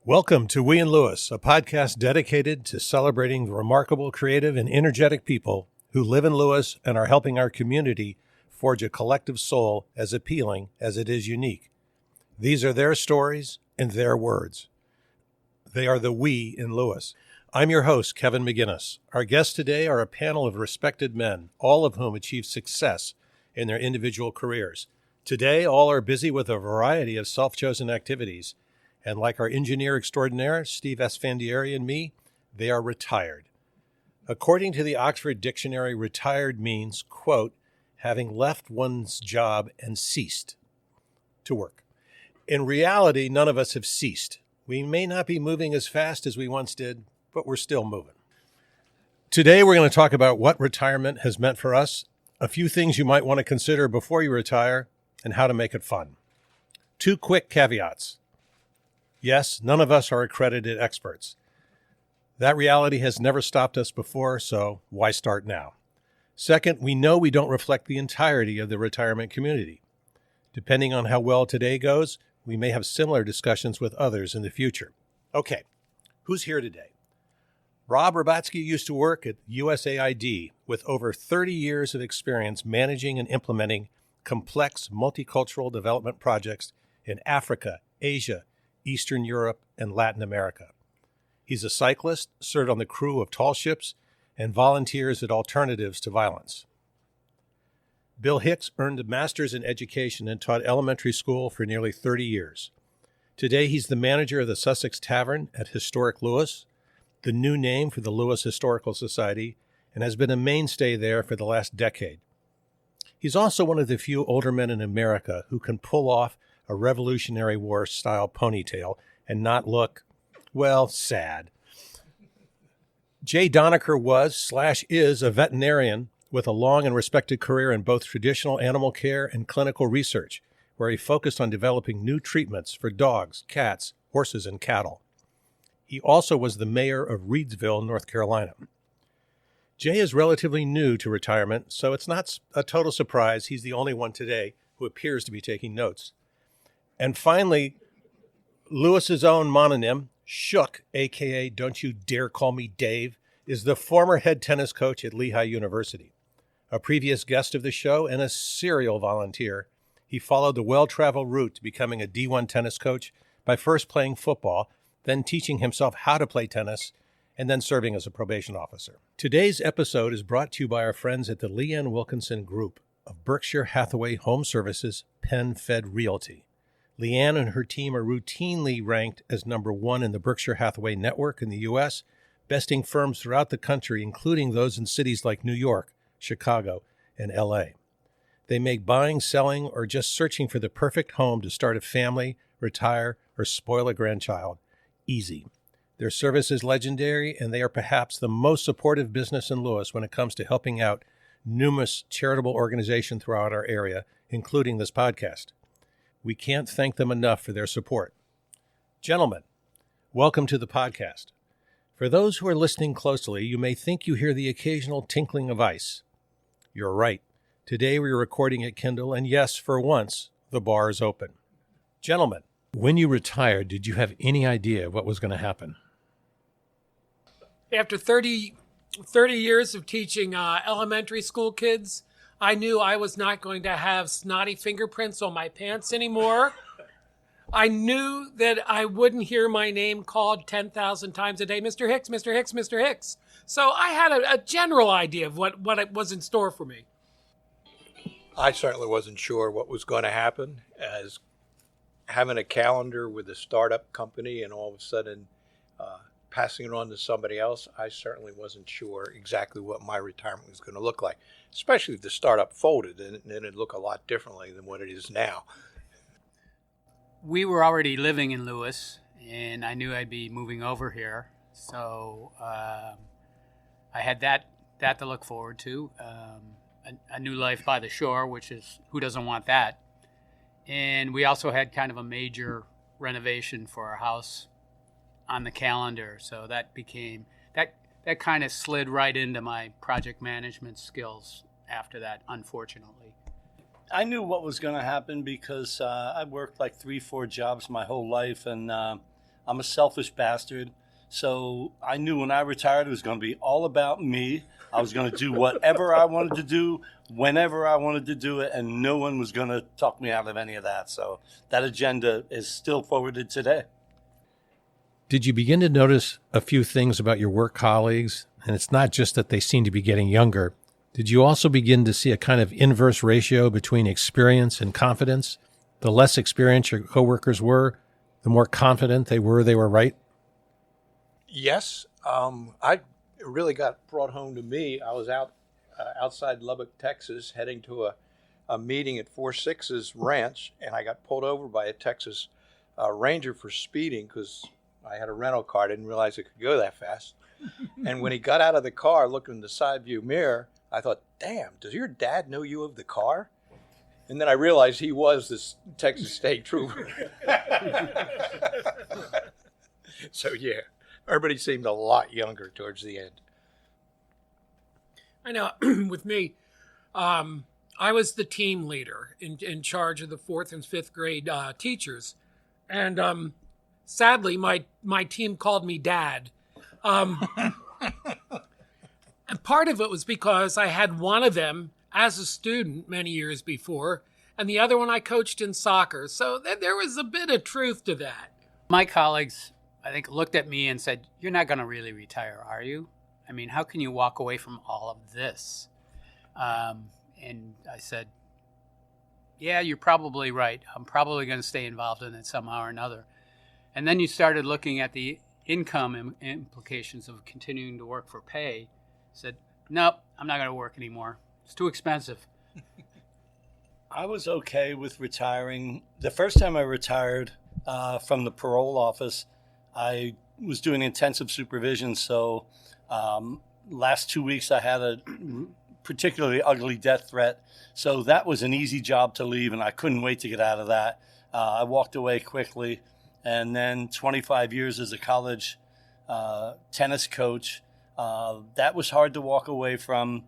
Welcome to We and Lewis, a podcast dedicated to celebrating the remarkable, creative, and energetic people who live in Lewis and are helping our community forge a collective soul as appealing as it is unique. These are their stories and their words. They are the we in Lewis. I'm your host, Kevin McGinnis. Our guests today are a panel of respected men, all of whom achieved success in their individual careers. Today, all are busy with a variety of self-chosen activities. And like our engineer extraordinaire, Steve Esfandiari, and me, they are retired. According to the Oxford Dictionary, retired means, quote, having left one's job and ceased to work. In reality, none of us have ceased. We may not be moving as fast as we once did, but we're still moving. Today, we're going to talk about what retirement has meant for us, a few things you might want to consider before you retire, and how to make it fun. Two quick caveats. Yes, none of us are accredited experts. That reality has never stopped us before, so why start now? Second, we know we don't reflect the entirety of the retirement community. Depending on how well today goes, we may have similar discussions with others in the future. Okay, who's here today? Rob Rabatsky used to work at USAID with over 30 years of experience managing and implementing complex multicultural development projects in Africa, Asia, Eastern Europe, and Latin America. He's a cyclist, served on the crew of tall ships, and volunteers at Alternatives to Violence. Bill Hicks earned a master's in education and taught elementary school for nearly 30 years. Today, he's the manager of the Sussex Tavern at Historic Lewis, the new name for the Lewis Historical Society, and has been a mainstay there for the last decade. He's also one of the few older men in America who can pull off a Revolutionary War-style ponytail and not look, well, sad. Jay Donecker was/is a veterinarian with a long and respected career in both traditional animal care and clinical research, where he focused on developing new treatments for dogs, cats, horses, and cattle. He also was the mayor of Reidsville, North Carolina. Jay is relatively new to retirement, so it's not a total surprise he's the only one today who appears to be taking notes. And finally, Lewis's own mononym, Shook, a.k.a. Don't You Dare Call Me Dave, is the former head tennis coach at Lehigh University. A previous guest of the show and a serial volunteer, he followed the well-traveled route to becoming a D1 tennis coach by first playing football, then teaching himself how to play tennis, and then serving as a probation officer. Today's episode is brought to you by our friends at the Leanne Wilkinson Group of Berkshire Hathaway Home Services Penn Fed Realty. Leanne and her team are routinely ranked as number one in the Berkshire Hathaway network in the U.S., besting firms throughout the country, including those in cities like New York, Chicago, and L.A. They make buying, selling, or just searching for the perfect home to start a family, retire, or spoil a grandchild easy. Their service is legendary, and they are perhaps the most supportive business in Lewis when it comes to helping out numerous charitable organizations throughout our area, including this podcast. We can't thank them enough for their support. Gentlemen, welcome to the podcast. For those who are listening closely, you may think you hear the occasional tinkling of ice. You're right. Today we're recording at Kindle, and yes, for once, the bar is open. Gentlemen, when you retired, did you have any idea what was going to happen? After 30 years of teaching elementary school kids, I knew I was not going to have snotty fingerprints on my pants anymore. I knew that I wouldn't hear my name called 10,000 times a day, Mr. Hicks, Mr. Hicks, Mr. Hicks. So I had a general idea of what was in store for me. I certainly wasn't sure what was going to happen, as having a calendar with a startup company and all of a sudden passing it on to somebody else. I certainly wasn't sure exactly what my retirement was going to look like, especially if the startup folded and it'd look a lot differently than what it is now. We were already living in Lewis, and I knew I'd be moving over here. So I had that to look forward to, a new life by the shore, which is, who doesn't want that? And we also had kind of a major renovation for our house on the calendar. So that became, that kind of slid right into my project management skills after that, unfortunately. I knew what was going to happen because I worked like 3-4 jobs my whole life, and I'm a selfish bastard. So I knew when I retired, it was going to be all about me. I was going to do whatever I wanted to do, whenever I wanted to do it, and no one was going to talk me out of any of that. So that agenda is still forwarded today. Did you begin to notice a few things about your work colleagues? And it's not just that they seem to be getting younger. Did you also begin to see a kind of inverse ratio between experience and confidence? The less experienced your coworkers were, the more confident they were right? Yes. It really got brought home to me. I was outside Lubbock, Texas, heading to a meeting at 4-6's ranch, and I got pulled over by a Texas ranger for speeding because I had a rental car. I didn't realize it could go that fast. And when he got out of the car, looking in the side view mirror, I thought, damn, does your dad know you of the car? And then I realized he was this Texas State Trooper. So, yeah, everybody seemed a lot younger towards the end. I know with me, I was the team leader in charge of the 4th and 5th grade teachers. And sadly, my team called me Dad. And part of it was because I had one of them as a student many years before, and the other one I coached in soccer. So there was a bit of truth to that. My colleagues, I think, looked at me and said, "You're not going to really retire, are you? I mean, how can you walk away from all of this?" And I said, "Yeah, you're probably right. I'm probably going to stay involved in it somehow or another." And then you started looking at the income implications of continuing to work for pay. Said, "Nope, I'm not going to work anymore. It's too expensive." I was okay with retiring. The first time I retired from the parole office, I was doing intensive supervision. So last 2 weeks I had a particularly ugly death threat. So that was an easy job to leave, and I couldn't wait to get out of that. I walked away quickly. And then 25 years as a college tennis coach, that was hard to walk away from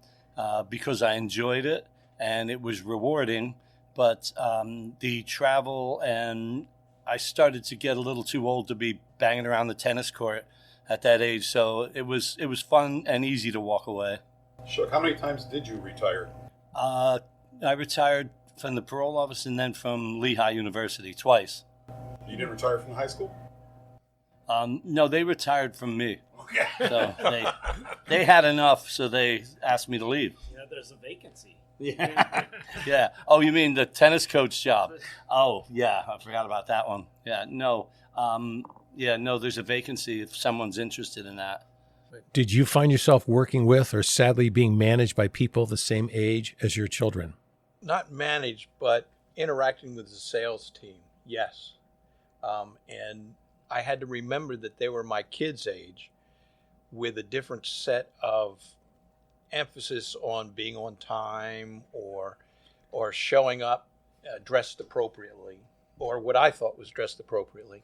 because I enjoyed it and it was rewarding. But the travel, and I started to get a little too old to be banging around the tennis court at that age. So it was fun and easy to walk away. Sure. How many times did you retire? I retired from the parole office and then from Lehigh University twice. You didn't retire from high school? No, they retired from me. Okay. So they had enough, so they asked me to leave. Yeah, there's a vacancy. Yeah. Yeah. Oh, you mean the tennis coach job? Oh, yeah. I forgot about that one. Yeah. No. No, there's a vacancy if someone's interested in that. Did you find yourself working with or sadly being managed by people the same age as your children? Not managed, but interacting with the sales team, yes. And I had to remember that they were my kids' age with a different set of emphasis on being on time or showing up dressed appropriately, or what I thought was dressed appropriately.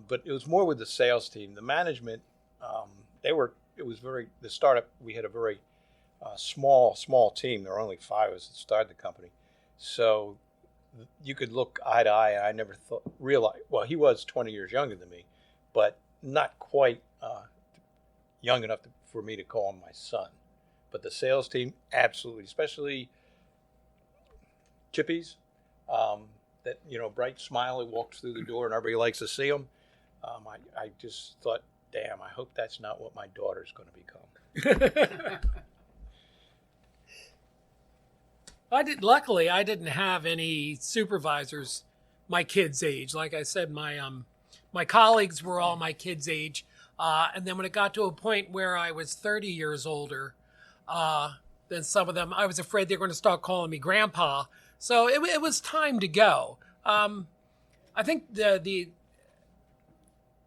But it was more with the sales team. The management, the startup, we had a very small team. There were only 5 of us that started the company. So you could look eye to eye, and I never realized, well, he was 20 years younger than me, but not quite young enough for me to call him my son. But the sales team, absolutely, especially Chippies, that, bright smile, he walks through the door and everybody likes to see him. I just thought, damn, I hope that's not what my daughter's going to become. Luckily, I didn't have any supervisors my kids' age. Like I said, my colleagues were all my kids' age. And then when it got to a point where I was 30 years older, then some of them, I was afraid they were going to start calling me grandpa. So it was time to go. I think the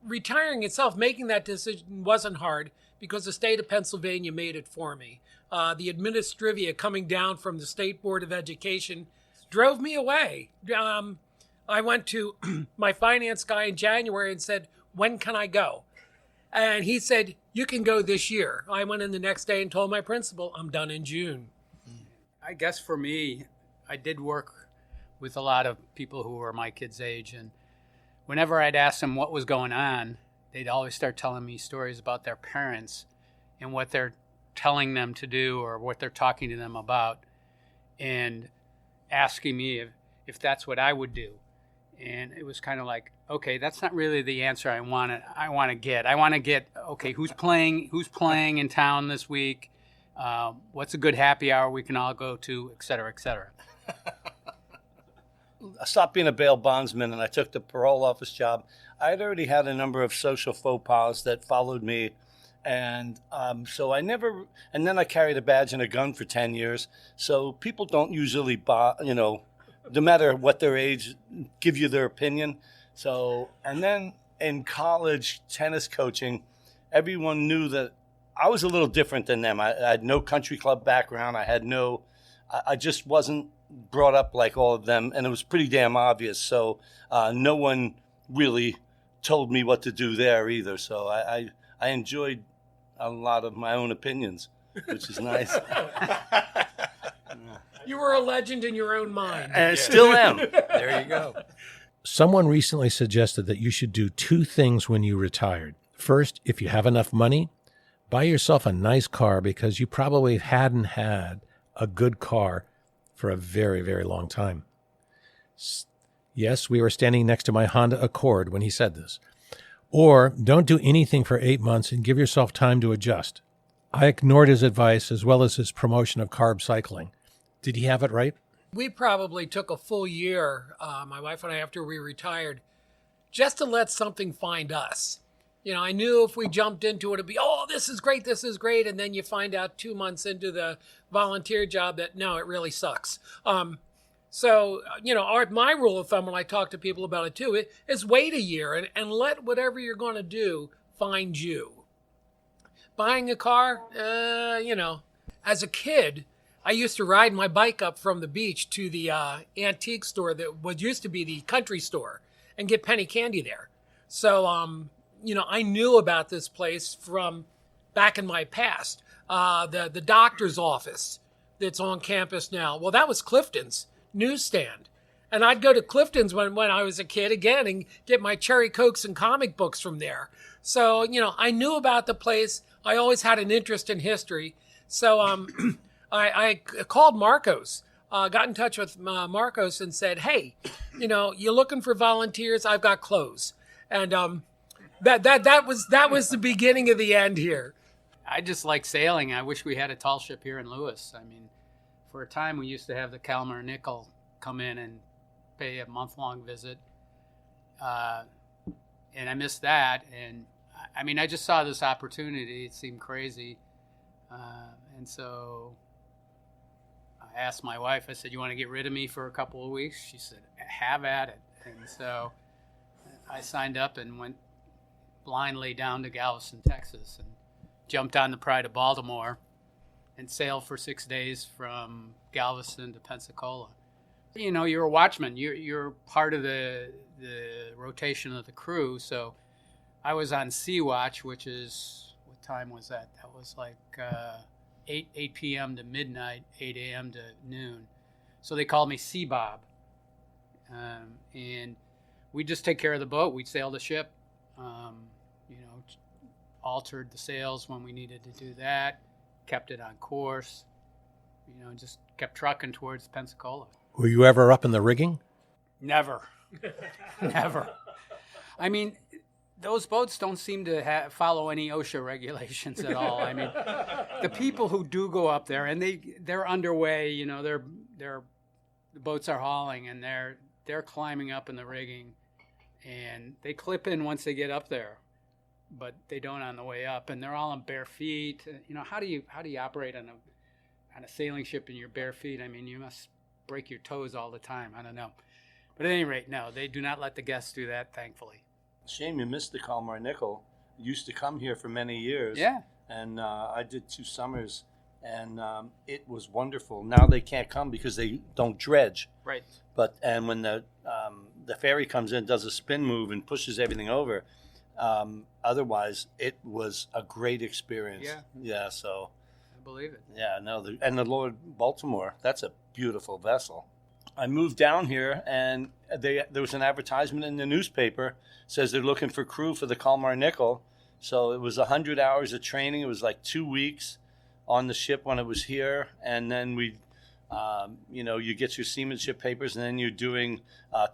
retiring itself, making that decision wasn't hard because the state of Pennsylvania made it for me. The administrivia coming down from the State Board of Education drove me away. I went to my finance guy in January and said, "When can I go?" And he said, "You can go this year." I went in the next day and told my principal, "I'm done in June." I guess for me, I did work with a lot of people who were my kids' age, and whenever I'd ask them what was going on, they'd always start telling me stories about their parents and what they're telling them to do or what they're talking to them about, and asking me if that's what I would do. And it was kind of like, okay, that's not really the answer I want to get. I want to get, okay, who's playing in town this week? What's a good happy hour we can all go to, et cetera, et cetera. I stopped being a bail bondsman and I took the parole office job. I had already had a number of social faux pas that followed me. And so I never, and then I carried a badge and a gun for 10 years. So people don't usually, no matter what their age, give you their opinion. So, and then in college tennis coaching, everyone knew that I was a little different than them. I had no country club background. I just wasn't brought up like all of them, and it was pretty damn obvious. So no one really told me what to do there either. So I enjoyed a lot of my own opinions, which is nice. You were a legend in your own mind. And I still am. There you go. Someone recently suggested that you should do 2 things when you retired. First, if you have enough money, buy yourself a nice car, because you probably hadn't had a good car for a very, very long time. Yes, we were standing next to my Honda Accord when he said this. Or don't do anything for 8 months and give yourself time to adjust. I ignored his advice as well as his promotion of carb cycling. Did he have it right? We probably took a full year, my wife and I, after we retired, just to let something find us. You know, I knew if we jumped into it, it'd be, oh, this is great. And then you find out 2 months into the volunteer job that, no, it really sucks. So, my rule of thumb when I talk to people about it too, is wait a year and let whatever you're going to do find you. Buying a car, as a kid, I used to ride my bike up from the beach to the antique store that used to be the country store and get penny candy there. So, I knew about this place from back in my past. The doctor's office that's on campus now. Well, that was Clifton's newsstand. And I'd go to Clifton's when I was a kid again and get my Cherry Cokes and comic books from there. So, I knew about the place. I always had an interest in history. So I called Marcos, got in touch with Marcos and said, hey, you looking for volunteers? I've got clothes. And that was the beginning of the end here. I just like sailing. I wish we had a tall ship here in Lewis. I mean, for a time we used to have the Kalmar Nickel come in and pay a month-long visit. And I missed that. And I mean, I just saw this opportunity. It seemed crazy. And so I asked my wife, I said, you want to get rid of me for a couple of weeks? She said, have at it. And so I signed up and went blindly down to Galveston, Texas, and jumped on the Pride of Baltimore and sailed for 6 days from Galveston to Pensacola. You're a watchman. You're part of the rotation of the crew. So I was on Sea Watch, which is, what time was that? That was like 8 p.m. to midnight, 8 a.m. to noon. So they called me Sea Bob. And we just take care of the boat. We'd sail the ship, altered the sails when we needed to do that, kept it on course, just kept trucking towards Pensacola. Were you ever up in the rigging? Never. Never. I mean, those boats don't seem to follow any OSHA regulations at all. I mean, the people who do go up there, and they're underway, the boats are hauling, and they're climbing up in the rigging, and they clip in once they get up there, but they don't on the way up, and they're all on bare feet. How do you operate on a sailing ship in your bare feet? I mean, you must break your toes all the time. I don't know. But at any rate, no, they do not let the guests do that, thankfully. Shame you missed the Kalmar Nickel. It used to come here for many years. Yeah. And I did 2 summers, and it was wonderful. Now they can't come because they don't dredge. Right. And when the ferry comes in, does a spin move and pushes everything over. Otherwise, it was a great experience. Yeah. Yeah. So. I believe it. Yeah. No. And the Lord Baltimore. That's a beautiful vessel. I moved down here, and there was an advertisement in the newspaper says they're looking for crew for the Kalmar Nickel. So it was 100 hours of training. It was like 2 weeks on the ship when it was here, and then you get your seamanship papers, and then you're doing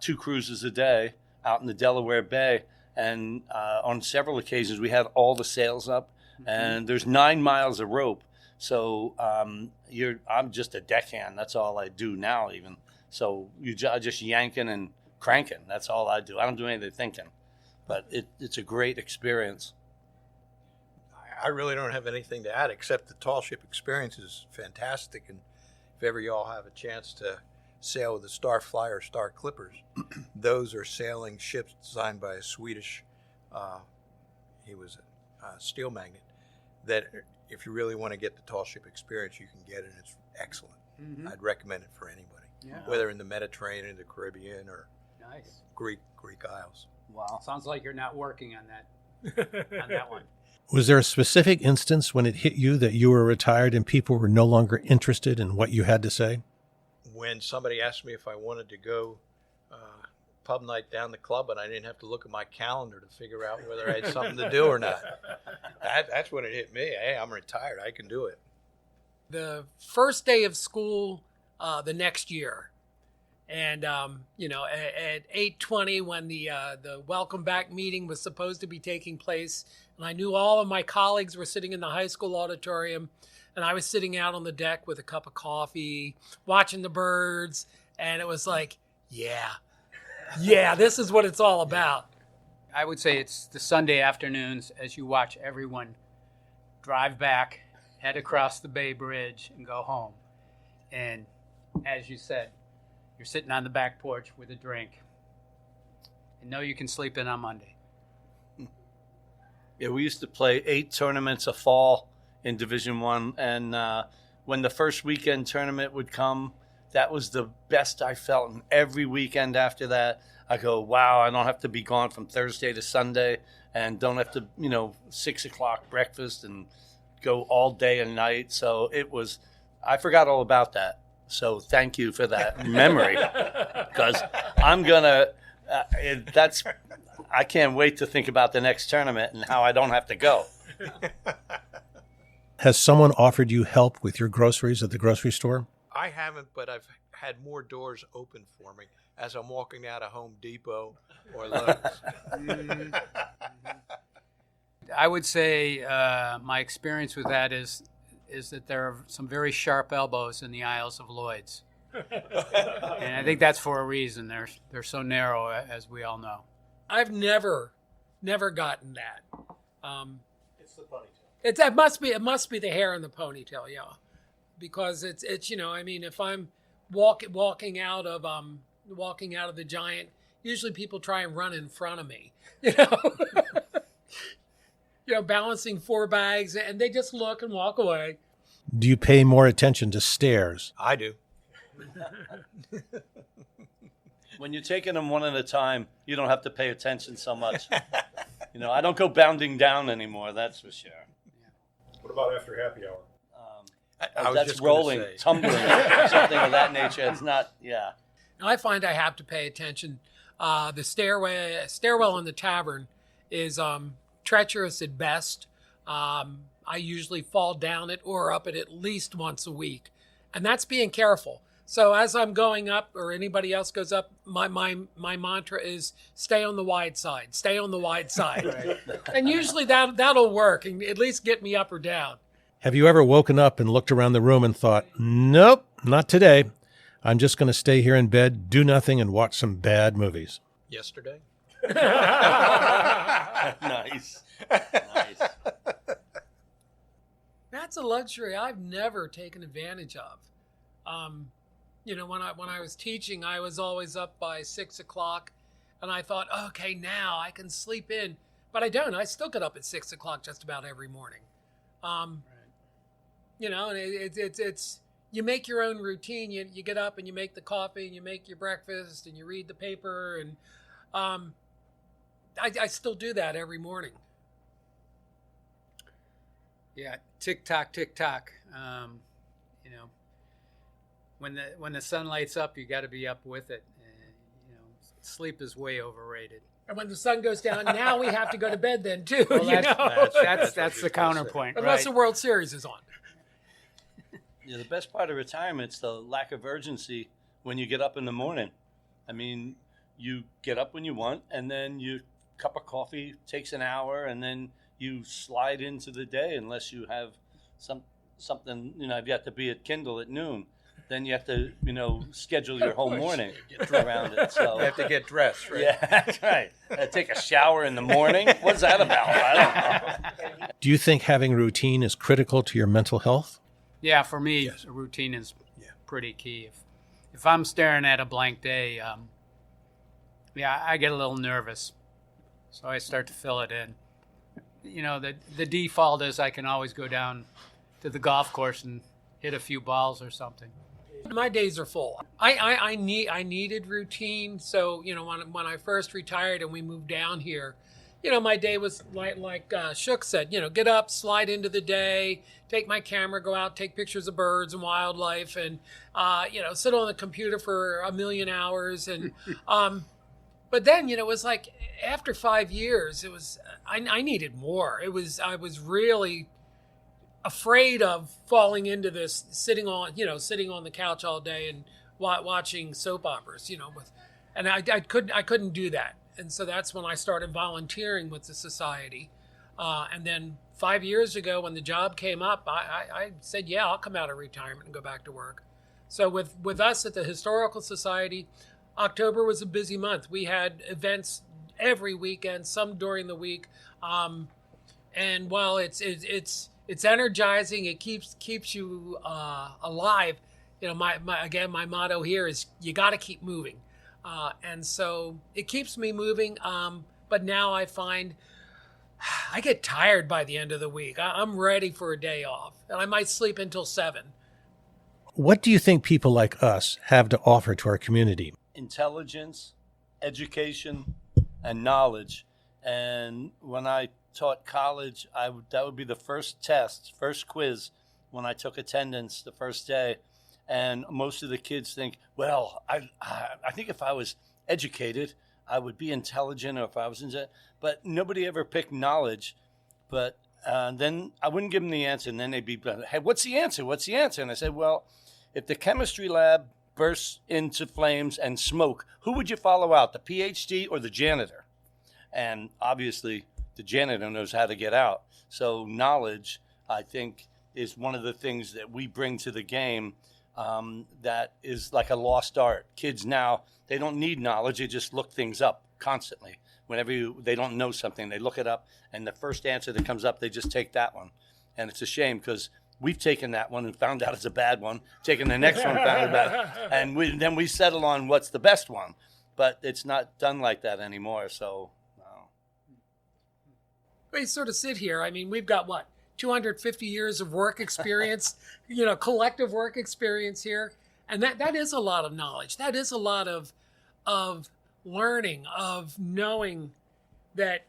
2 cruises a day out in the Delaware Bay. And on several occasions, we had all the sails up, and there's 9 miles of rope. So I'm just a deckhand. That's all I do now, even. So I just yanking and cranking. That's all I do. I don't do anything thinking, but it's a great experience. I really don't have anything to add except the tall ship experience is fantastic. And if ever you all have a chance to sail with the Star Flyer, Star Clippers, those are sailing ships designed by a Swedish, he was a steel magnate, that if you really want to get the tall ship experience, you can get it. It's excellent. Mm-hmm. I'd recommend it for anybody, whether in the Mediterranean, the Caribbean, or Nice. Greek Isles. Wow. Sounds like you're not working on that one. Was there a specific instance when it hit you that you were retired and people were no longer interested in what you had to say? When somebody asked me if I wanted to go pub night down the club, and I didn't have to look at my calendar to figure out whether I had something to do or not. That's when it hit me. Hey, I'm retired. I can do it. The first day of school the next year, and at 8:20 when the welcome back meeting was supposed to be taking place, and I knew all of my colleagues were sitting in the high school auditorium, and I was sitting out on the deck with a cup of coffee, watching the birds, and it was like, yeah, this is what it's all about. I would say it's the Sunday afternoons as you watch everyone drive back, head across the Bay Bridge, and go home. And as you said, you're sitting on the back porch with a drink and know you can sleep in on Monday. Yeah, we used to play 8 tournaments a fall in Division I, and when the first weekend tournament would come, that was the best I felt. And every weekend after that, I go, wow, I don't have to be gone from Thursday to Sunday, and don't have to, 6 o'clock breakfast and go all day and night. So I forgot all about that. So thank you for that memory, because I'm gonna. I can't wait to think about the next tournament and how I don't have to go. Has someone offered you help with your groceries at the grocery store? I haven't, but I've had more doors open for me as I'm walking out of Home Depot or Lowe's. I would say my experience with that is that there are some very sharp elbows in the aisles of Lloyd's. And I think that's for a reason. They're so narrow, as we all know. I've never gotten that. It's the ponytail. It must be the hair in the ponytail, yeah, because it's if I'm walking out of the Giant, usually people try and run in front of me, balancing 4 bags, and they just look and walk away. Do you pay more attention to stairs? I do. When you're taking them one at a time, you don't have to pay attention so much. I don't go bounding down anymore, that's for sure. What about after happy hour? I was that's just gonna rolling, say. tumbling, something of that nature. It's not, yeah. I find I have to pay attention. The stairwell in the tavern is treacherous at best. I usually fall down it or up it at least once a week, and that's being careful. So as I'm going up, or anybody else goes up, my mantra is stay on the wide side. Stay on the wide side, Right. and usually that'll work and at least get me up or down. Have you ever woken up and looked around the room and thought, nope, not today. I'm just going to stay here in bed, do nothing, and watch some bad movies? Yesterday? Nice. That's a luxury I've never taken advantage of. When I was teaching, I was always up by 6 o'clock, and I thought, okay, now I can sleep in, but I don't. I still get up at 6 o'clock just about every morning. And it's you make your own routine. You get up and you make the coffee and you make your breakfast and you read the paper, and I still do that every morning. Yeah, tick tock, tick tock. when the sun lights up, you got to be up with it. Sleep is way overrated. And when the sun goes down, now we have to go to bed then too. Well, you know? that's the counterpoint, Unless right? the World Series is on. Yeah, the best part of retirement's the lack of urgency when you get up in the morning. I mean, you get up when you want, and then your cup of coffee takes an hour, and then you slide into the day unless you have something, if you have to be at Kindle at noon. Then you have to, schedule your whole morning around it. So You have to get dressed, right? yeah, that's right. Take a shower in the morning. What's that about? I don't know. Do you think having routine is critical to your mental health? Yeah, for me, a routine is pretty key. If I'm staring at a blank day, I get a little nervous, so I start to fill it in. The default is I can always go down to the golf course and hit a few balls or something. My days are full. I needed routine. So, when I first retired and we moved down here, my day was like Shook said, get up, slide into the day, take my camera, go out, take pictures of birds and wildlife, and, sit on the computer for a million hours. And, but then, it was like after 5 years, I needed more. I was really afraid of falling into this sitting on the couch all day and watching soap operas, and I couldn't do that. And so that's when I started volunteering with the society. And then 5 years ago when the job came up, I said, yeah, I'll come out of retirement and go back to work. So with us at the Historical Society, October was a busy month. We had events every weekend, some during the week. And while it's energizing, it keeps you alive. My motto here is you got to keep moving, and so it keeps me moving. But now I find I get tired by the end of the week. I'm ready for a day off, and I might sleep until 7. What do you think people like us have to offer to our community? Intelligence, education, and knowledge. And when I taught college, that would be the first quiz when I took attendance the first day. And most of the kids think, well, I think if I was educated, I would be intelligent, or if I was but nobody ever picked knowledge. But then I wouldn't give them the answer, and then they'd be, hey, what's the answer? What's the answer? And I said, well, if the chemistry lab bursts into flames and smoke, who would you follow out, the PhD or the janitor? And obviously, the janitor knows how to get out. So knowledge, I think, is one of the things that we bring to the game that is like a lost art. Kids now, they don't need knowledge. They just look things up constantly. Whenever they don't know something, they look it up, and the first answer that comes up, they just take that one. And it's a shame because we've taken that one and found out it's a bad one, taken the next one, found out bad, and then we settle on what's the best one. But it's not done like that anymore, so... We sort of sit here. I mean, we've got 250 years of work experience, collective work experience here. And that is a lot of knowledge. That is a lot of learning, of knowing that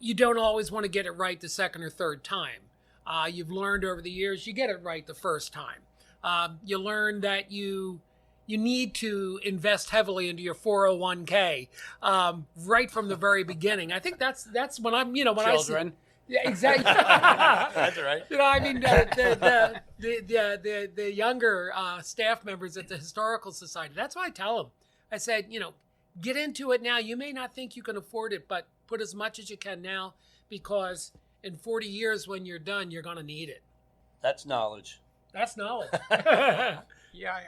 you don't always want to get it right the second or third time. You've learned over the years, you get it right the first time. You learn that you need to invest heavily into your 401k right from the very beginning. I think that's when I'm, when Children. I see, yeah, exactly. That's right. The younger staff members at the Historical Society. That's what I tell them. I said, get into it now. You may not think you can afford it, but put as much as you can now, because in 40 years when you're done, you're going to need it. That's knowledge. That's knowledge. Yeah,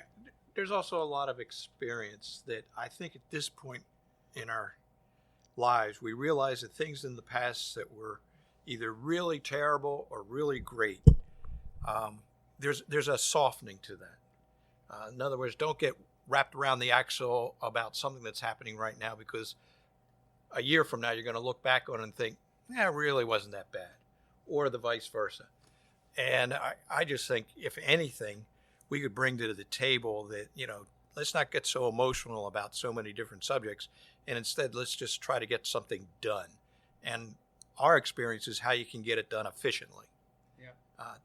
there's also a lot of experience that I think at this point in our lives, we realize that things in the past that were either really terrible or really great, there's a softening to that. In other words, don't get wrapped around the axle about something that's happening right now, because a year from now you're going to look back on it and think, it really wasn't that bad, or the vice versa. And I just think, if anything, we could bring to the table that, let's not get so emotional about so many different subjects, and instead let's just try to get something done. And our experience is how you can get it done efficiently,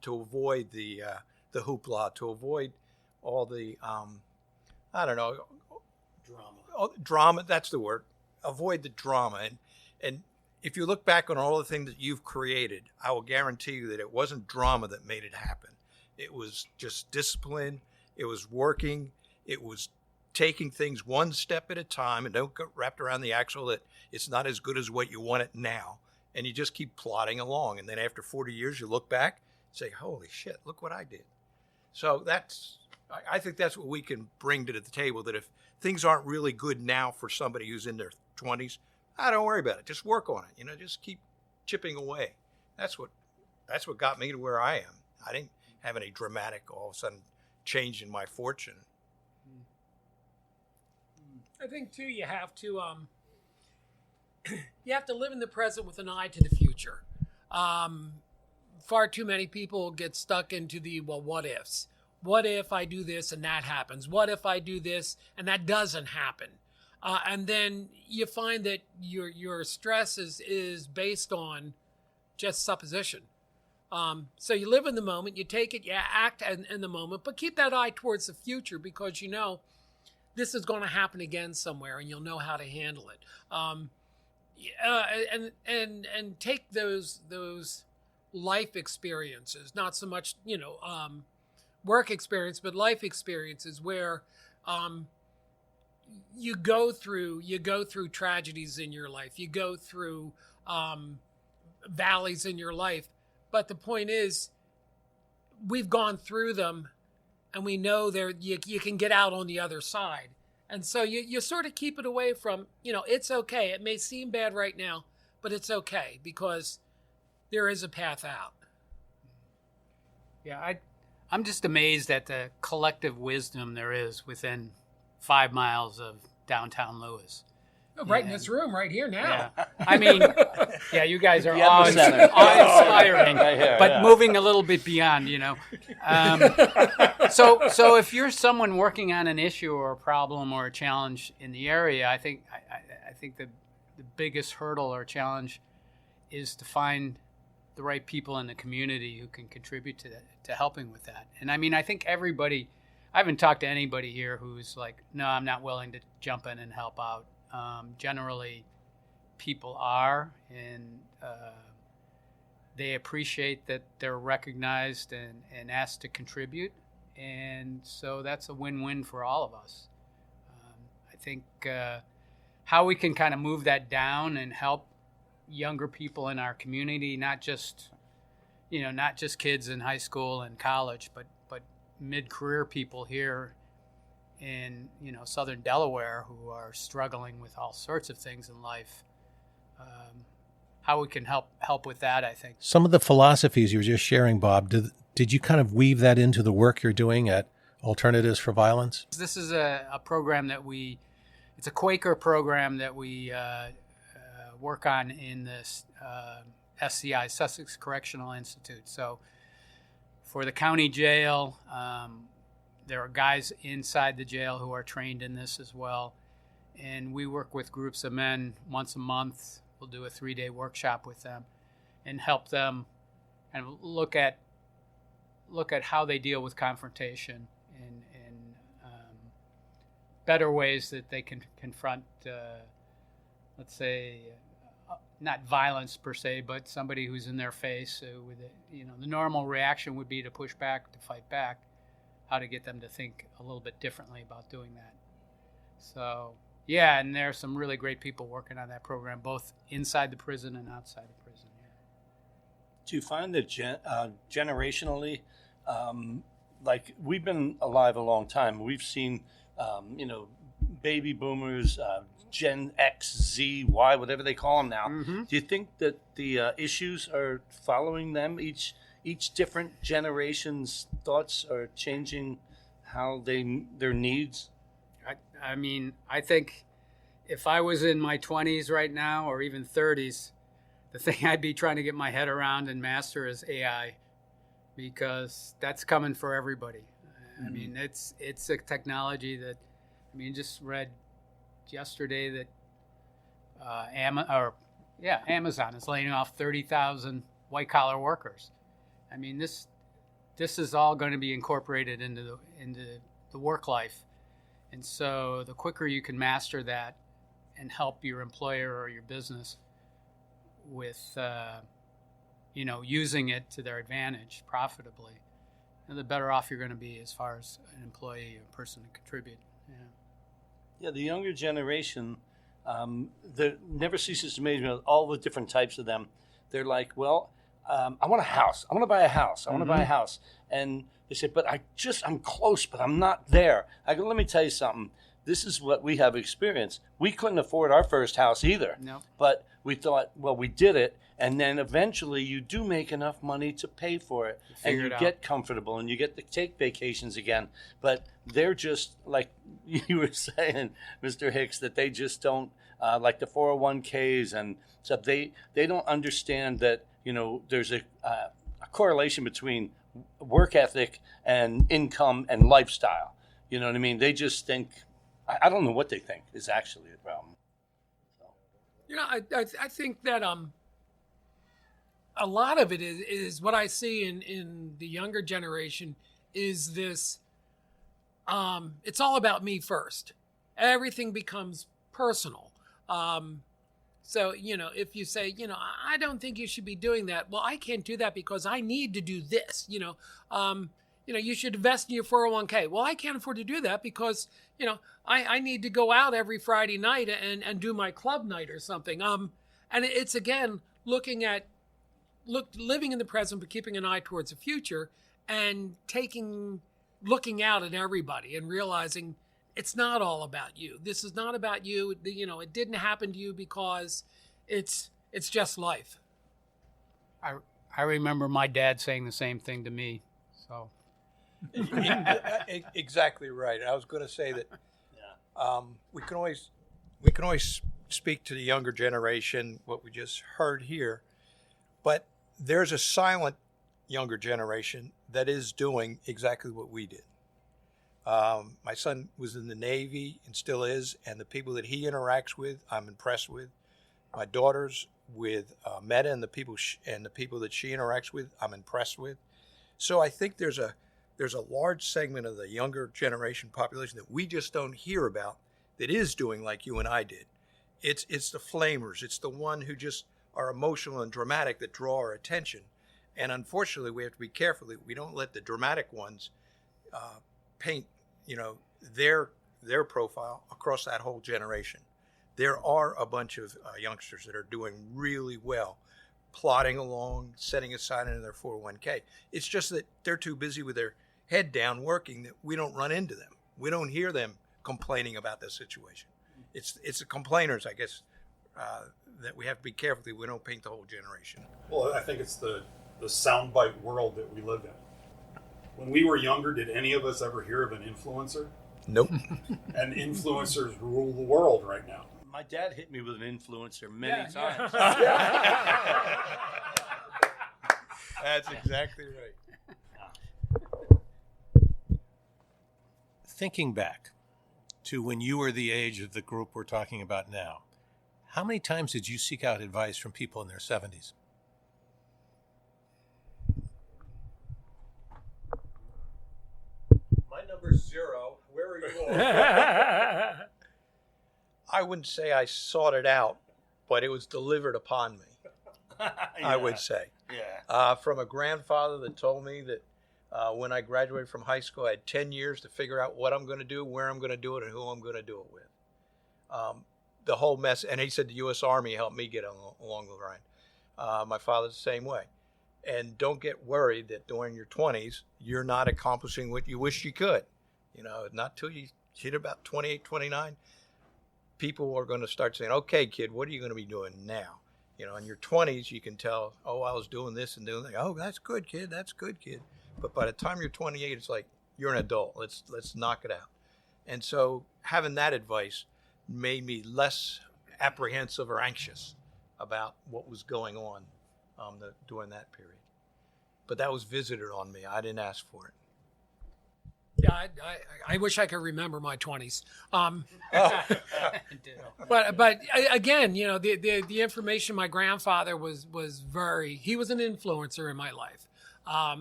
to avoid the hoopla, to avoid all the, I don't know, Drama. drama, that's the word. Avoid the drama. And if you look back on all the things that you've created, I will guarantee you that it wasn't drama that made it happen. It was just discipline. It was working. It was taking things one step at a time, and don't get wrapped around the axle that it's not as good as what you want it now. And you just keep plodding along. And then after 40 years, you look back and say, holy shit, look what I did. So I think that's what we can bring to the table, that if things aren't really good now for somebody who's in their 20s, don't worry about it. Just work on it. Just keep chipping away. That's what got me to where I am. I didn't have any dramatic, all of a sudden, change in my fortune. I think too, you have to live in the present with an eye to the future. Far too many people get stuck into the what ifs. What if I do this and that happens? What if I do this and that doesn't happen? And then you find that your stress is based on just supposition. So you live in the moment, you take it, you act in the moment, but keep that eye towards the future, because this is going to happen again somewhere, and you'll know how to handle it. And take those life experiences, not so much work experience, but life experiences where you go through tragedies in your life, you go through valleys in your life, but the point is, we've gone through them, and we know you can get out on the other side. And so you sort of keep it away from, it's okay. It may seem bad right now, but it's okay, because there is a path out. Yeah, I'm just amazed at the collective wisdom there is within 5 miles of downtown Lewis. Right in this room, right here now. Yeah. I mean, you guys are awe-inspiring, but moving a little bit beyond, So if you're someone working on an issue or a problem or a challenge in the area, I think the biggest hurdle or challenge is to find the right people in the community who can contribute to helping with that. And I mean, I think I haven't talked to anybody here who's like, no, I'm not willing to jump in and help out. Generally, people are, and they appreciate that they're recognized and asked to contribute, and so that's a win-win for all of us. I think how we can kind of move that down and help younger people in our community, not just kids in high school and college, but mid-career people here in southern Delaware who are struggling with all sorts of things in life. How we can help with that, I think. Some of the philosophies you were just sharing, Bob, did you kind of weave that into the work you're doing at Alternatives for Violence? This is a program it's a Quaker program that we work on in this SCI, Sussex Correctional Institute. So for the county jail, there are guys inside the jail who are trained in this as well. And we work with groups of men once a month. We'll do a 3-day workshop with them and help them and look at how they deal with confrontation and better ways that they can confront, let's say, not violence per se, but somebody who's in their face. The normal reaction would be to push back, to fight back. How to get them to think a little bit differently about doing that. So, and there are some really great people working on that program, both inside the prison and outside the prison. Yeah. Do you find that generationally, like we've been alive a long time, we've seen, baby boomers, Gen X, Z, Y, whatever they call them now. Mm-hmm. Do you think that the issues are following them? Each different generation's thoughts are changing how their needs? I mean, I think if I was in my 20s right now, or even 30s, the thing I'd be trying to get my head around and master is AI, because that's coming for everybody. Mm-hmm. I mean, it's a technology that, just read yesterday that Amazon is laying off 30,000 white-collar workers. I mean, this is all going to be incorporated into the work life. And so the quicker you can master that and help your employer or your business with, using it to their advantage profitably, the better off you're going to be as far as an employee or person to contribute. Yeah, the younger generation, that never ceases to amaze me with all the different types of them. They're like, well, I want a house. I want to buy a house. I want to buy a house. And they say, but I'm close, but I'm not there. I go, let me tell you something. This is what we have experienced. We couldn't afford our first house either. No. But we thought, well, we did it. And then eventually you do make enough money to pay for it. And you get comfortable and you get to take vacations again. But they're just, like you were saying, Mr. Hicks, that they just don't, like the 401ks and stuff, they don't understand that, there's a correlation between work ethic and income and lifestyle. You know what I mean? They just think, I don't know what they think is actually the problem. So. I think that a lot of it is what I see in the younger generation is this, it's all about me first. Everything becomes personal. So, if you say, I don't think you should be doing that. Well, I can't do that because I need to do this, you should invest in your 401k. Well, I can't afford to do that because, I need to go out every Friday night and do my club night or something. And it's, again, living in the present, but keeping an eye towards the future and looking out at everybody and realizing it's not all about you. This is not about you. It didn't happen to you because it's just life. I remember my dad saying the same thing to me. So Exactly right. I was going to say that we can always speak to the younger generation, what we just heard here, but there's a silent younger generation that is doing exactly what we did. My son was in the Navy and still is, and the people that he interacts with, I'm impressed with. My daughter's with Meta and the people that she interacts with, I'm impressed with. So I think there's a large segment of the younger generation population that we just don't hear about that is doing like you and I did. It's the flamers. It's the one who just are emotional and dramatic that draw our attention. And unfortunately, we have to be careful that we don't let the dramatic ones paint, their profile across that whole generation. There are a bunch of youngsters that are doing really well, plodding along, setting aside into their 401k. It's just that they're too busy with their head down working that we don't run into them. We don't hear them complaining about the situation. It's the complainers, I guess, that we have to be careful that we don't paint the whole generation. Well, I think it's the soundbite world that we live in. When we were younger, did any of us ever hear of an influencer? Nope. And influencers rule the world right now. My dad hit me with an influencer many times. That's exactly right. Thinking back to when you were the age of the group we're talking about now, how many times did you seek out advice from people in their 70s? My number's 0. Where are you all? I wouldn't say I sought it out, but it was delivered upon me, I would say. Yeah. From a grandfather that told me that when I graduated from high school, I had 10 years to figure out what I'm going to do, where I'm going to do it, and who I'm going to do it with. The whole mess, and he said the U.S. Army helped me get along the line. My father's the same way. And don't get worried that during your 20s, you're not accomplishing what you wish you could. Not till you hit about 28, 29, people are going to start saying, okay, kid, what are you going to be doing now? In your 20s, you can tell, oh, I was doing this and doing that. Oh, that's good, kid. That's good, kid. But by the time you're 28, it's like, you're an adult. Let's knock it out. And so having that advice made me less apprehensive or anxious about what was going on during that period. But that was visited on me. I didn't ask for it. Yeah, I wish I could remember my 20s. But again, the information, my grandfather was he was an influencer in my life.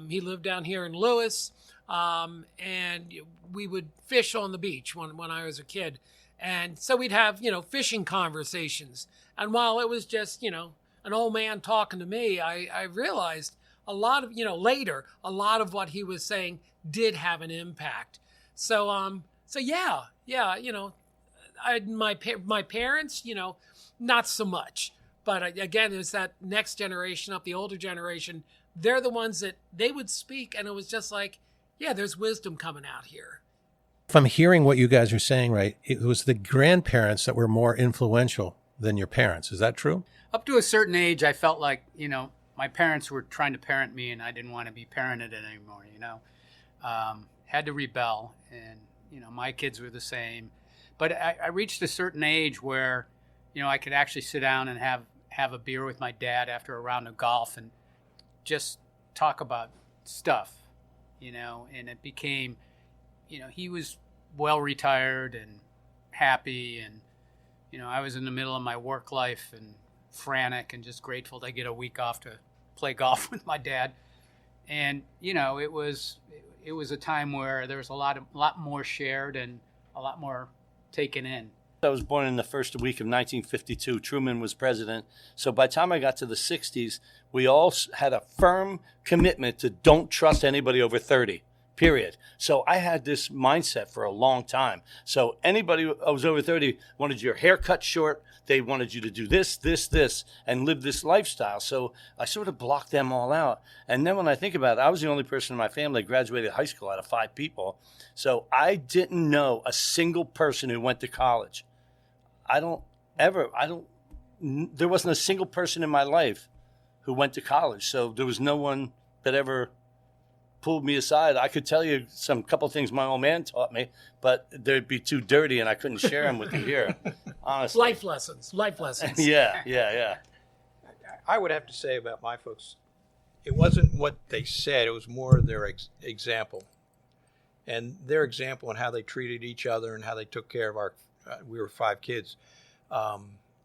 He lived down here in Lewis. and we would fish on the beach when I was a kid. And so we'd have, fishing conversations. And while it was just, an old man talking to me, I realized a lot of, later, a lot of what he was saying did have an impact. So yeah, my parents, not so much. But again, it's that next generation up, the older generation. They're the ones that they would speak, and it was just like, yeah, there's wisdom coming out here. If I'm hearing what you guys are saying right, it was the grandparents that were more influential than your parents. Is that true? Up to a certain age, I felt like, my parents were trying to parent me, and I didn't want to be parented anymore, Had to rebel, and, my kids were the same. But I reached a certain age where, I could actually sit down and have a beer with my dad after a round of golf and just talk about stuff, and it became, he was well retired and happy, and, I was in the middle of my work life and frantic and just grateful to get a week off to play golf with my dad. And, it was a time where there was a lot more shared and a lot more taken in. I was born in the first week of 1952. Truman was president. So by the time I got to the 60s, we all had a firm commitment to don't trust anybody over 30, period. So I had this mindset for a long time. So anybody who was over 30 wanted your hair cut short. They wanted you to do this, and live this lifestyle. So I sort of blocked them all out. And then when I think about it, I was the only person in my family that graduated high school out of 5 people. So I didn't know a single person who went to college. There wasn't a single person in my life who went to college. So there was no one that ever pulled me aside. I could tell you some couple things my old man taught me, but they'd be too dirty and I couldn't share them with you here, honestly. Life lessons. Yeah. I would have to say about my folks, it wasn't what they said, it was more their example. And their example and how they treated each other and how they took care of we were 5 kids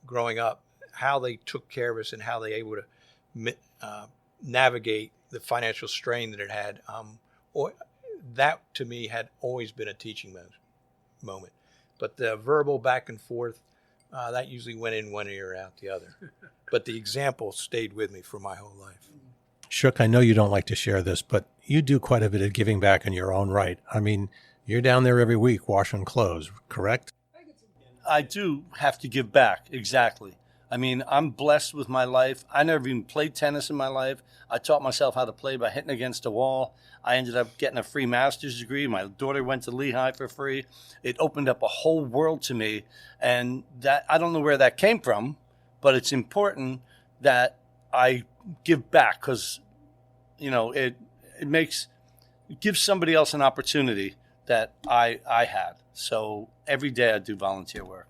growing up, how they took care of us and how they were able to navigate the financial strain that it had. That to me had always been a teaching moment. But the verbal back and forth, that usually went in one ear, out the other. But the example stayed with me for my whole life. Shook, I know you don't like to share this, but you do quite a bit of giving back in your own right. I mean, you're down there every week washing clothes, correct? I do have to give back, exactly. I mean, I'm blessed with my life. I never even played tennis in my life. I taught myself how to play by hitting against a wall. I ended up getting a free master's degree. My daughter went to Lehigh for free. It opened up a whole world to me. And that I don't know where that came from, but it's important that I give back because, it gives somebody else an opportunity that I had. So every day I do volunteer work.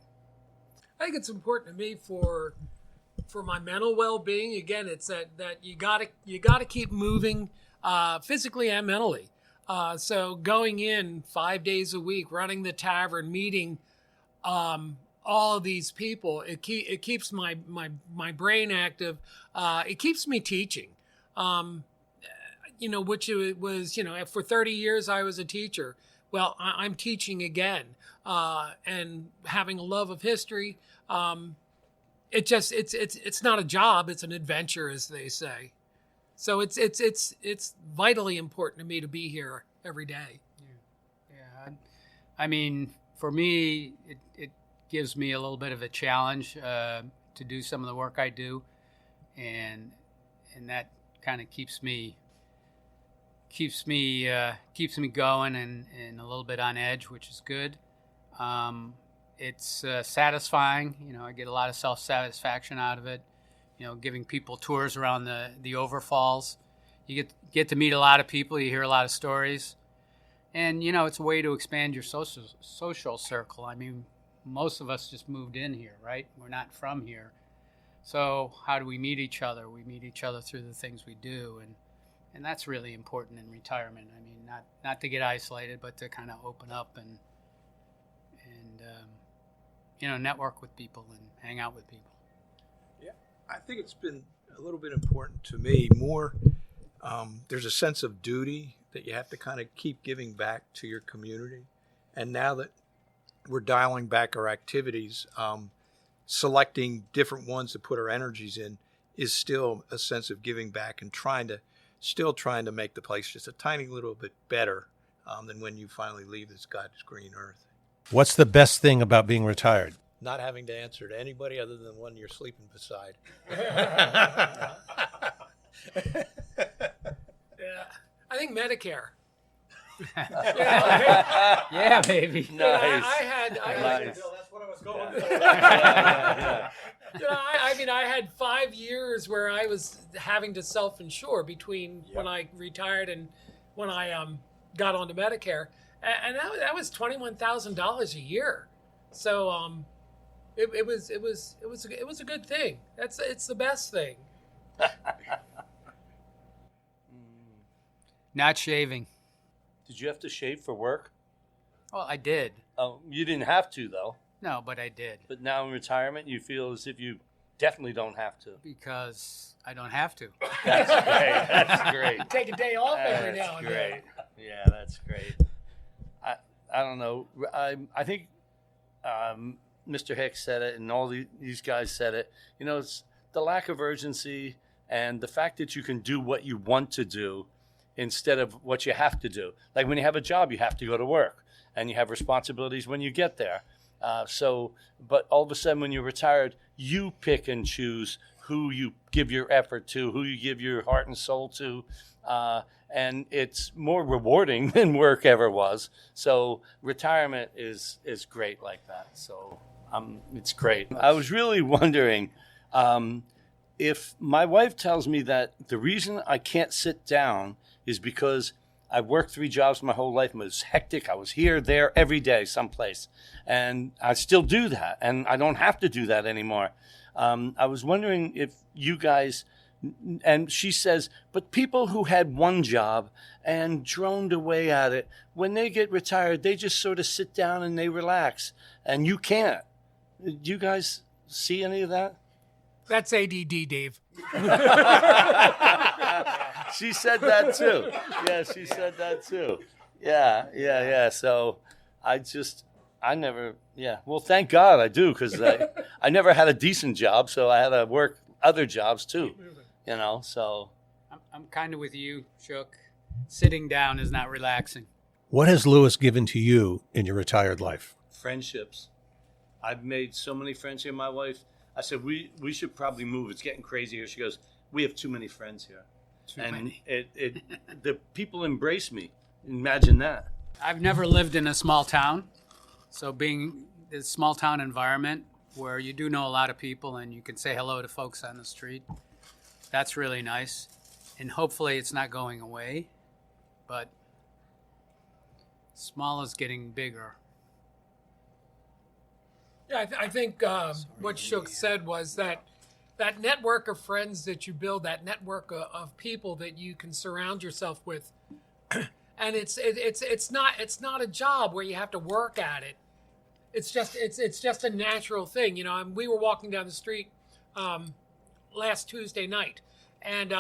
I think it's important to me for my mental well-being. Again, it's that you gotta keep moving physically and mentally. So going in 5 days a week, running the tavern, meeting all of these people, it keeps my brain active. It keeps me teaching. Which it was, for 30 years I was a teacher. Well, I'm teaching again, and having a love of history. It's not a job; it's an adventure, as they say. So it's vitally important to me to be here every day. Yeah. I mean, for me, it gives me a little bit of a challenge to do some of the work I do, and that kind of keeps me going and a little bit on edge, which is good. It's satisfying. I get a lot of self-satisfaction out of it. Giving people tours around the overfalls. You get to meet a lot of people. You hear a lot of stories, and it's a way to expand your social circle. I mean, most of us just moved in here, right? We're not from here, so how do we meet each other? We meet each other through the things we do, and that's really important in retirement. I mean, not to get isolated, but to kind of open up and network with people and hang out with people. Yeah, I think it's been a little bit important to me. More, there's a sense of duty that you have to kind of keep giving back to your community. And now that we're dialing back our activities, selecting different ones to put our energies in is still a sense of giving back and trying to make the place just a tiny little bit better than when you finally leave this God's green earth. What's the best thing about being retired? Not having to answer to anybody other than the one you're sleeping beside. Yeah, I think Medicare. Yeah, baby. Nice. I had Nice. That's what I was going I had 5 years where I was having to self-insure between when I retired and when I got onto Medicare, and that was $21,000 a year. So it was a good thing. It's the best thing. Not shaving. Did you have to shave for work? Well, I did. Oh, you didn't have to, though. No, but I did. But now in retirement, you feel as if you definitely don't have to. Because I don't have to. That's great. That's great. Take a day off every now That's and great. then. Yeah, that's great. I don't know. I think Mr. Hicks said it, and all these guys said it. You know, it's the lack of urgency and the fact that you can do what you want to do instead of what you have to do. Like when you have a job, you have to go to work, and you have responsibilities when you get there. But all of a sudden when you're retired, you pick and choose who you give your effort to, who you give your heart and soul to, and it's more rewarding than work ever was. So retirement is great like that. So it's great. I was really wondering if my wife tells me that the reason I can't sit down is because I worked 3 jobs my whole life. It was hectic. I was here, there, every day, someplace. And I still do that. And I don't have to do that anymore. I was wondering if you guys, and she says, but people who had one job and droned away at it, when they get retired, they just sort of sit down and they relax. And you can't. Do you guys see any of that? That's ADD, Dave. She said that too. Yeah, she said that too. Yeah. So I never, well, thank God I do, because I never had a decent job, so I had to work other jobs too, you know, so. I'm kind of with you, Shook. Sitting down is not relaxing. What has Lewis given to you in your retired life? Friendships. I've made so many friends here. My wife, I said, we should probably move. It's getting crazy here. She goes, we have too many friends here. Too many. The people embrace me. Imagine that. I've never lived in a small town, so being in a small town environment where you do know a lot of people and you can say hello to folks on the street, that's really nice. And hopefully it's not going away, but small is getting bigger. Yeah, I think what Shook said was that network of friends that you build, that network of people that you can surround yourself with, and it's not a job where you have to work at it. It's just a natural thing, you know. And we were walking down the street last Tuesday night, and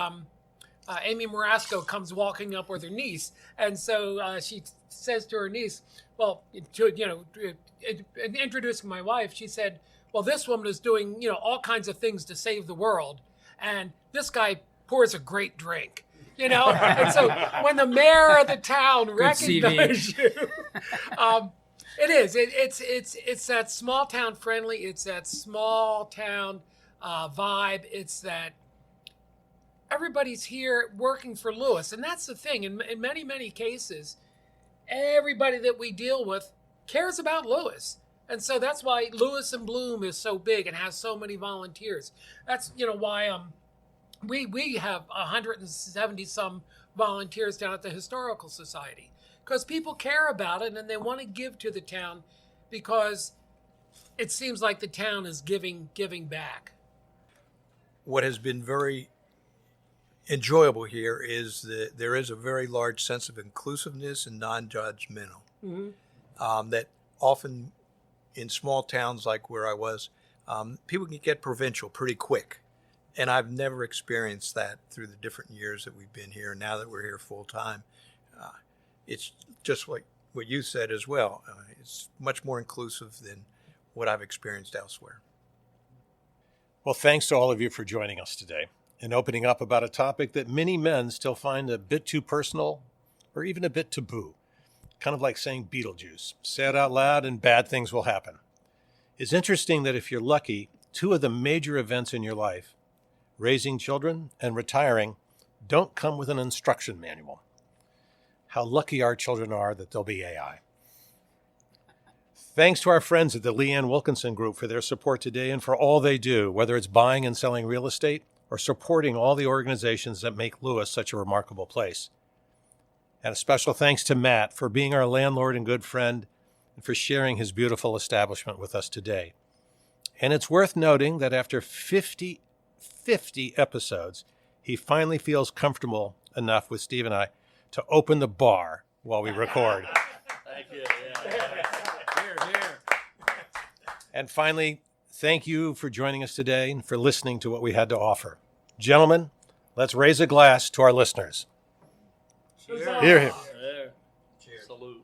Amy Marasco comes walking up with her niece, and so she says to her niece, well, introducing my wife, she said, well, this woman is doing, all kinds of things to save the world, and this guy pours a great drink, And so when the mayor of the town recognizes you, it is. It's that small town friendly. It's that small town vibe. It's that everybody's here working for Lewis, and that's the thing. In many, many cases, everybody that we deal with cares about Lewis. And so that's why Lewis and Bloom is so big and has so many volunteers. That's why we have 170 some volunteers down at the Historical Society, because people care about it and they want to give to the town because it seems like the town is giving back. What has been very enjoyable here is that there is a very large sense of inclusiveness and non-judgmental. Mm-hmm. That often in small towns like where I was, people can get provincial pretty quick. And I've never experienced that through the different years that we've been here. Now that we're here full time, It's just like what you said as well. It's much more inclusive than what I've experienced elsewhere. Well, thanks to all of you for joining us today and opening up about a topic that many men still find a bit too personal or even a bit taboo. Kind of like saying Beetlejuice. Say it out loud and bad things will happen. It's interesting that if you're lucky, two of the major events in your life, raising children and retiring, don't come with an instruction manual. How lucky our children are that there'll be AI. Thanks to our friends at the Leanne Wilkinson Group for their support today and for all they do, whether it's buying and selling real estate or supporting all the organizations that make Lewis such a remarkable place. And a special thanks to Matt for being our landlord and good friend and for sharing his beautiful establishment with us today. And it's worth noting that after 50 episodes, he finally feels comfortable enough with Steve and I to open the bar while we record. Thank you. Yeah. And finally, thank you for joining us today and for listening to what we had to offer. Gentlemen, let's raise a glass to our listeners. Cheers. Hear him. Cheers. Salute.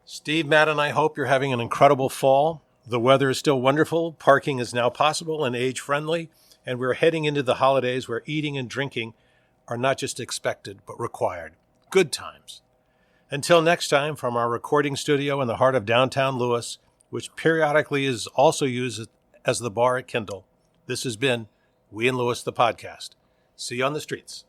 Steve, Matt, and I hope you're having an incredible fall. The weather is still wonderful. Parking is now possible and age-friendly. And we're heading into the holidays where eating and drinking are not just expected, but required. Good times. Until next time, from our recording studio in the heart of downtown Lewis, which periodically is also used as the bar at Kindle, this has been We in Lewis, the podcast. See you on the streets.